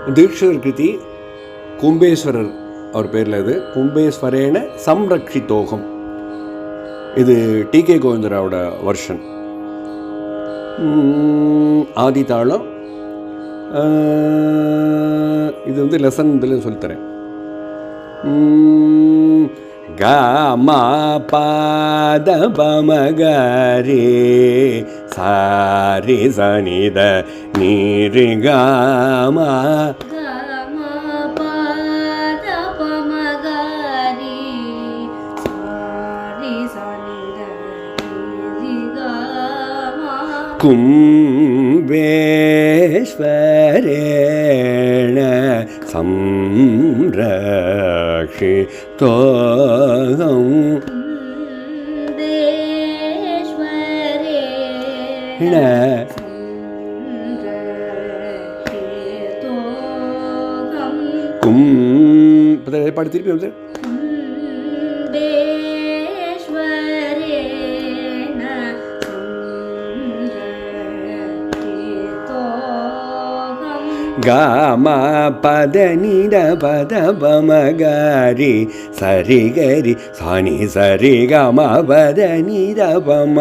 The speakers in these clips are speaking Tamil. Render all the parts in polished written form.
தீட்சிதர் கிருதி கும்பேஸ்வரர் அவர் பேரில். இது கும்பேஸ்வரேன சம்ரக்ஷிதோகம். இது டி.கே. கோவிந்தராவோட வருஷன். ஆதி தாளம். இது வந்து லெசன் இதில் சொல்லித்தரேன். க ம பாத பமகரி சாரி சனித நீரி காமா கும்பேஸ்வரேண சம்ரக்ஷிதோகம் பாடி திருப்பி வந்து காம பத நிட பத பமகாரி சரி கரி சாணி சரி கம பத நிட பம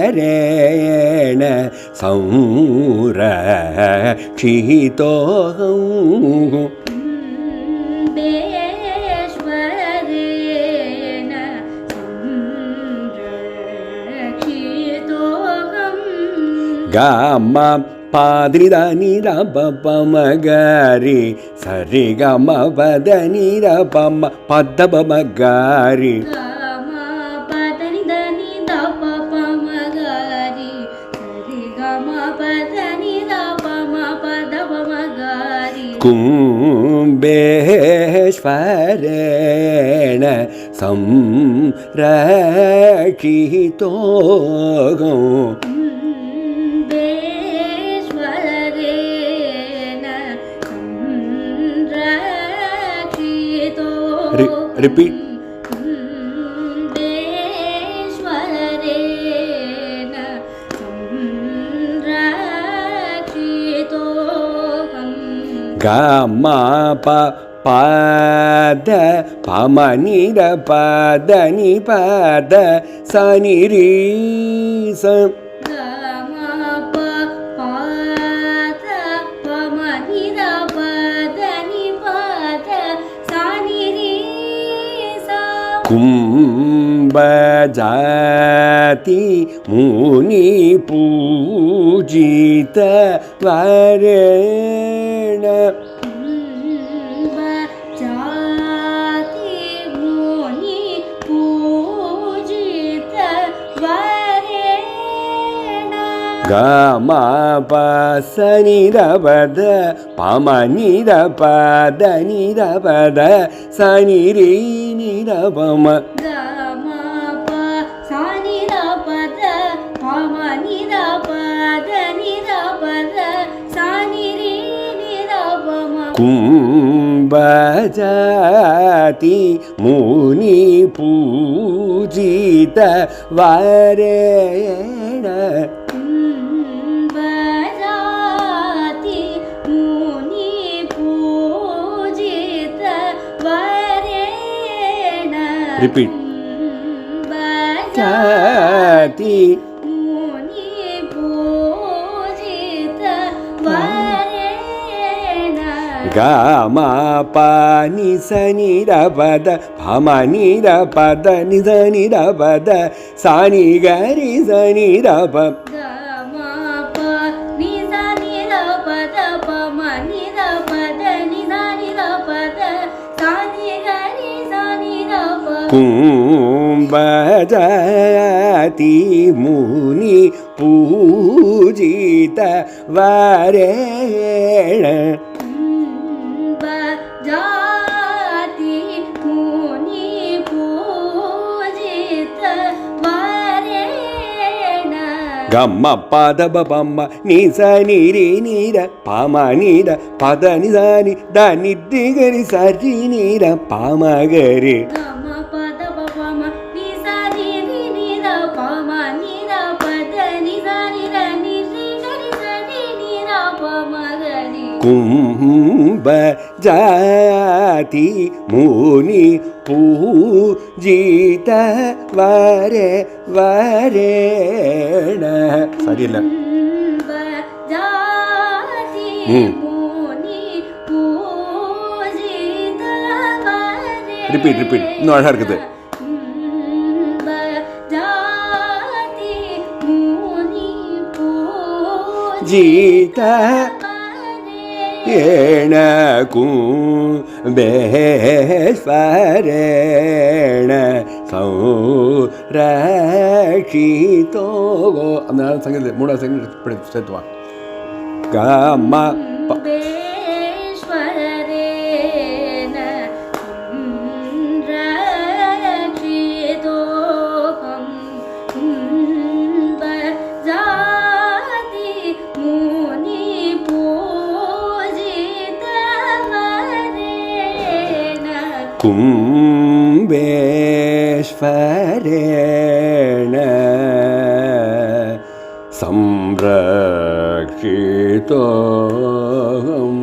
கும்பேஸ்வரேண சம்ரக்ஷிதோகம் காம பாதிரித நீர பமகாரி சரி கம பத நீர பம பத பமகாரி கும்பேஸ்வரேண சம்ரக்ஷிதோகம் Repeat. Gama pa pada pamanida pada ni pada saniri sa கும்பஜாதி முனி பூஜித வரேண கம பச நிரபத பம நிரபத நிரபத சனிரி நிரபம கும்பஜாதி முனி Pujith வரேண Repeat. Jati muni pujita varena Gama pani sani rapada pamani rapada nidani rapada sani gari sani rapada கும்பஜாதி முனி பூஜித வரேண கும்பஜாதி முனி பூஜித வரேண గమ్మ పద బమ్మ నిస నిరి నీర పామ నీర పద నిజాని దాని దిగరి సరి నీర పామ గరి గమ పద బమ నిస నిరి నీర పామ నీర పద నిజాని దని దిగరి సరి నీర పామ గరి కుంభ జాతి ముని பூஜித வரே வரேண சரியில்லை ரிப்பீட் இன்னும் அழகா இருக்குது ஜீத ஏனக்கும் பேஸ்வரேண சௌரக்ஷிதோ அந்த சங்கீத மூணாவது சங்கீத சேர்த்துவா கம கும்பேஸ்வரேண சம்ரக்ஷிதோஹம்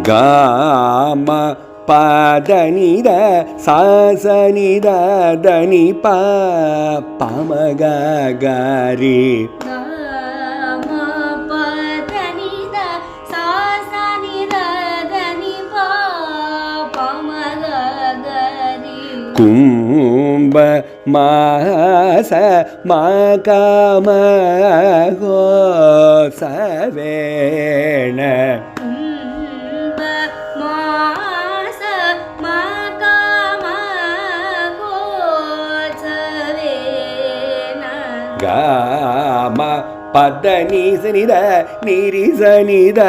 காம பதனித சாசனித தனி பாமகாரி கும்ப மாச மாகாம கோசவேண கும்ப மாச மாகாம கோசவேண காம பதனி சனித நிரி சனித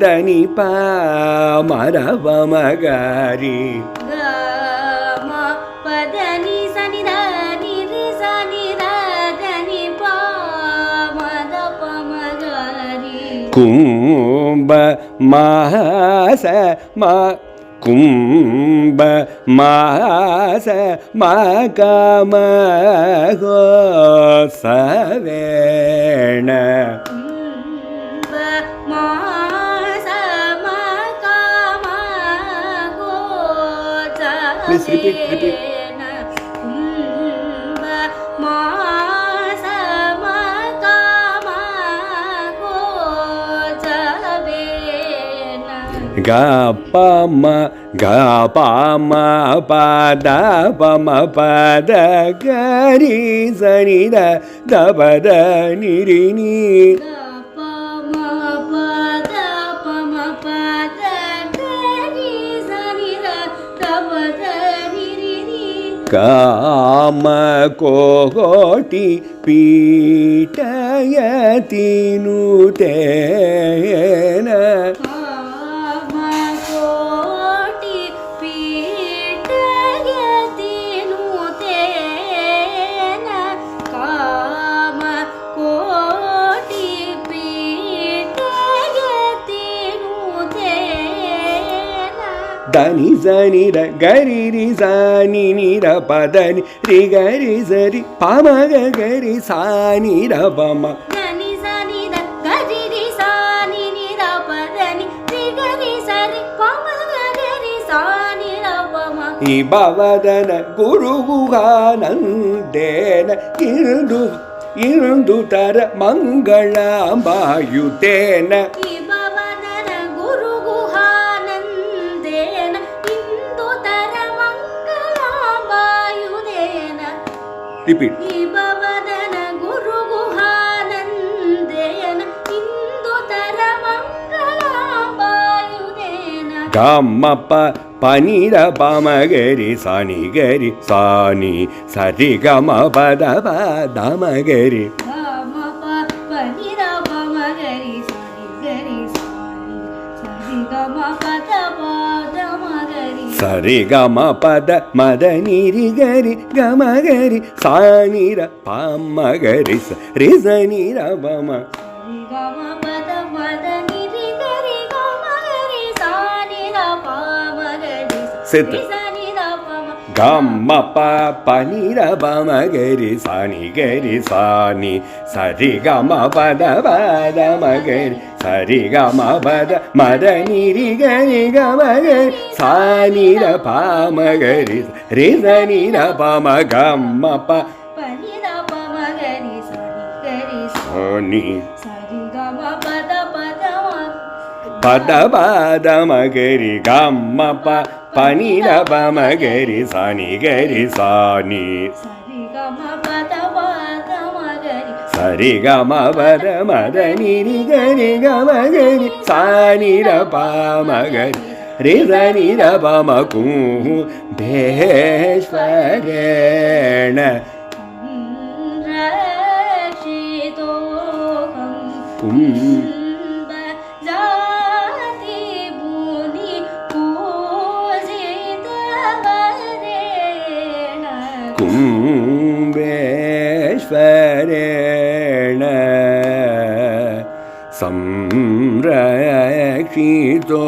தனி பாமரவமகாரி கும்ப மாச மா கும்ப மாச மாகாம கோசவேண Please repeat. Gapama pada pama pada gari sanida dabada nirini Gapama pada pama pada gari sanida dabada nirini Kama kohoti pitayati nutena Dani zani da gari ri zani ni da padani ri gari zari pama gari sani da pama Dani zani da gari ri sani ni da padani ri gari zari pama gari sani da pama Ibavadana guru guhanandena irundu tara mangalambayutena Repeat. Ibavadana Guru Guhanandena Indutara Mangalambayudena Gamma panira pamagari sani gari sani sari gama pada padamagari Gamma panira pamagari sani gari sani sari gama pada padamagari சரி கம பத மத நிரி கரி கம கரி சானிர பாமகரி ரிச நிர பம சித்து கம்ம பனிர பமகரி சானி கரி சானி சரி கம பத பத மகரி சரி கம பத மத நிரி கரி கமகரி சானிர பாமகரி ரிச நிர பம கம்ம பனிர பமகரி சானி பத பத மகரி கம்ம பனிர பமகரி சானி கரி சானி சரி கம பத மத நிரி கரி கமகரி சானிர பாமகரி ரிச நிர பம கும்பேஸ்வரேண கும்பேஸ்வரேண சம்ரக்ஷிதோ